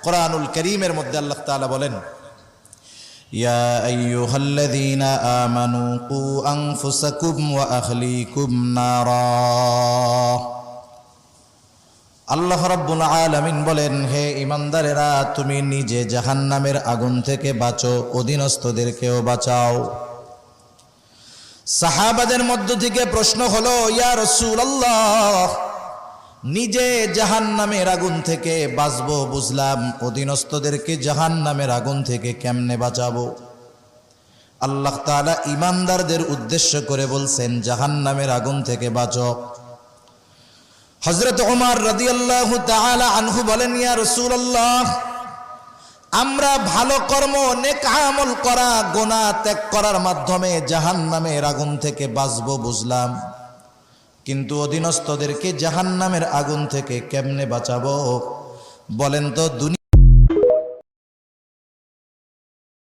কোরআনুল কারীমের মধ্যে আল্লাহ তাআলা বলেন, ইয়া আইয়ুহাল্লাযীনা আমানু কু আনফুসাকুম ওয়া আহলিকুম নারা। আল্লাহ রাব্বুল আলামিন বলেন, হে ঈমানদারেরা, তুমি নিজে জাহান্নামের আগুন থেকে বাঁচো, অধীনস্থদেরকেও বাঁচাও। সাহাবাদের মধ্য থেকে প্রশ্ন হলো, ইয়া রাসূলুল্লাহ, নিজে জাহান্নামের আগুন থেকে বাঁচবো বুঝলাম, অধীনস্থদেরকে জাহান্নামের আগুন থেকে কেমনে বাঁচাবো? আল্লাহ তাআলা ঈমানদারদের উদ্দেশ্য করে বলছেন, জাহান্নামের আগুন থেকে বাঁচো। হযরত ওমর রাদিয়াল্লাহু তাআলা আনহু বলেন, ইয়া রাসূলুল্লাহ, আমরা ভালো কর্ম, নেক আমল করা, গুনাহ ত্যাগ করার মাধ্যমে জাহান্নামের আগুন থেকে বাঁচবো বুঝলাম, কিন্তু অধীনস্থদেরকে জাহান্নামের আগুন থেকে কেমনে বাঁচাবো বলেন তো? দুনিয়া